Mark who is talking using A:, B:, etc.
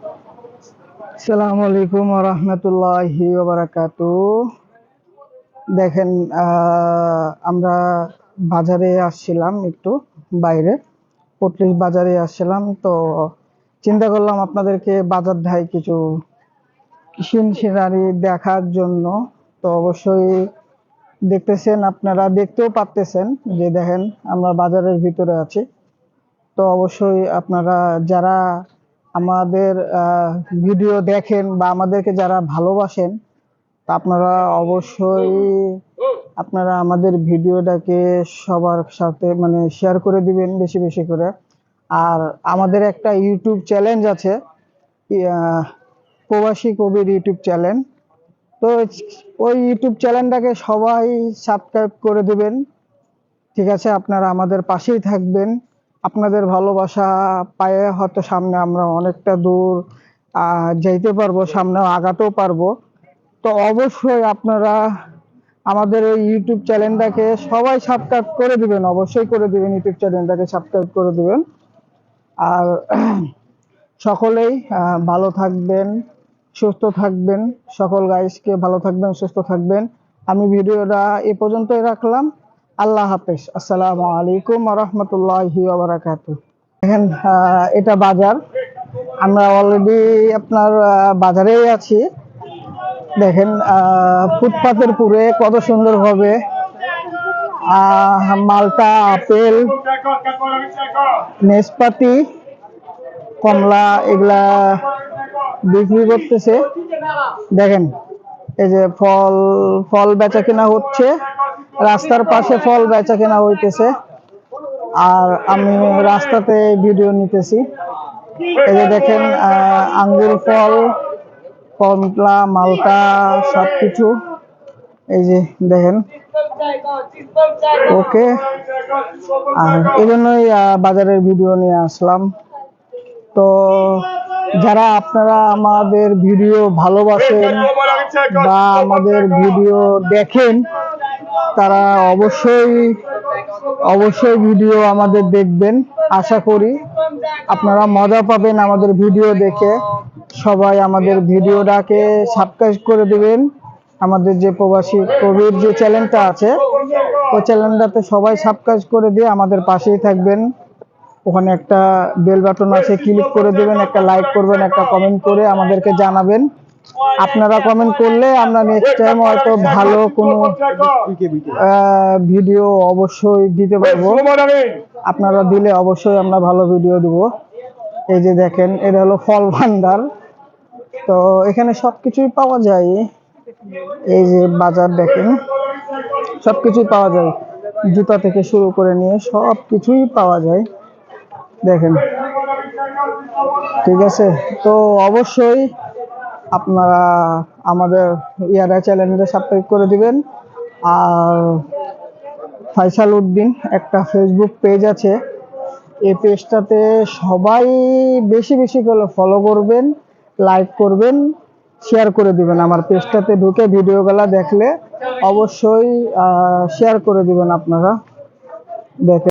A: আসসালামু আলাইকুম ওয়া রাহমাতুল্লাহি ওয়া বারাকাতুহু। দেখেন, আমরা বাজারে আসছিলাম, একটু বাইরে পটলিশ বাজারে আসছিলাম। তো চিন্তা করলাম আপনাদেরকে বাজার ধাই কিছু সিনারি দেখার জন্য। তো অবশ্যই দেখতেছেন, আপনারা দেখতেও পারতেছেন যে দেখেন আমরা বাজারের ভিতরে আছি। তো অবশ্যই আপনারা যারা আমাদের ভিডিও দেখেন বা আমাদেরকে যারা ভালোবাসেন, তা আপনারা আমাদের ভিডিওটাকে সবার সাথে মানে শেয়ার করে দিবেন বেশি বেশি করে। আর আমাদের একটা ইউটিউব চ্যালেঞ্জ আছে, আহ, প্রবাসী কবির ইউটিউব চ্যানেল। তো ওই ইউটিউব চ্যানেলটাকে সবাই সাবস্ক্রাইব করে দিবেন। ঠিক আছে, আপনারা আমাদের পাশেই থাকবেন। আপনাদের ভালোবাসা পায়ে হয়তো সামনে আমরা অনেকটা দূর যাইতে পারবো, সামনে আগাতেও পারবো। তো অবশ্যই আপনারা আমাদের এই ইউটিউব চ্যানেলটাকে সবাই সাবস্ক্রাইব করে দিবেন, অবশ্যই করে দিবেন, ইউটিউব চ্যানেলটাকে সাবস্ক্রাইব করে দিবেন। আর সকলেই ভালো থাকবেন, সুস্থ থাকবেন। সকল গাইসকে ভালো থাকবেন, সুস্থ থাকবেন। আমি ভিডিওটা এ পর্যন্তই রাখলাম। আল্লাহ হাফেজ। আসসালামু আলাইকুম ওয়া রাহমাতুল্লাহি ওয়া বারাকাতুহু। দেখেন, এটা বাজার। আমরা অলরেডি আপনার বাজারেই আছি। দেখেন, ফুটপাতের পুরে কত সুন্দরভাবে মালটা, আপেল, নেসপাতি, কমলা এগুলা বিক্রি করতেছে। দেখেন, এই যে ফল ফল বেচা কেনা হচ্ছে, রাস্তার পাশে ফল বেচা কেনা হইতেছে। আর আমি রাস্তাতে ভিডিও নিতেছি। এই যে দেখেন, আঙ্গুর ফল, কমলা, মালটা সবকিছু এই যে দেখেন। ওকে, আর এই জন্যই বাজারের ভিডিও নিয়ে আসলাম। তো যারা আপনারা আমাদের ভিডিও ভালোবাসেন বা আমাদের ভিডিও দেখেন, তারা অবশ্যই ভিডিও আমাদের দেখবেন। আশা করি আপনারা মজা পাবেন আমাদের ভিডিও দেখে। সবাই আমাদের ভিডিওটাকে সাবস্ক্রাইব করে দিবেন। আমাদের যে প্রবাসী কবির যে চ্যানেলটা আছে, ওই চ্যানেলটাতে সবাই সাবস্ক্রাইব করে দিয়ে আমাদের পাশেই থাকবেন। ওখানে একটা বেল বাটন আছে, ক্লিক করে দিবেন, একটা লাইক করবেন, একটা কমেন্ট করে আমাদেরকে জানাবেন। আপনারা কমেন্ট করলে আমরা নেক্সট টাইম হয়তো ভালো কোনো ভিডিও অবশ্যই দিতে পারবো। আপনারা দিলে অবশ্যই আমরা ভালো ভিডিও দিব। এই যে দেখেন, এটা হলো ফল ভান্ডার। তো এখানে সবকিছুই পাওয়া যায়। এই যে বাজার দেখেন, সবকিছুই পাওয়া যায়, জুতা থেকে শুরু করে নিয়ে সবকিছুই পাওয়া যায়। দেখেন, ঠিক আছে। তো অবশ্যই আপনারা আমাদের চ্যানেলটা সাবস্ক্রাইব করে দিবেন। আর ফয়সাল উদ্দিন একটা ফেসবুক পেজ আছে, এই পেজটাতে সবাই বেশি বেশি করে ফলো করবেন, লাইক করবেন, শেয়ার করে দিবেন। আমার পেজটাতে ঢুকে ভিডিওগুলো দেখলে অবশ্যই শেয়ার করে দিবেন আপনারা। দেখেন।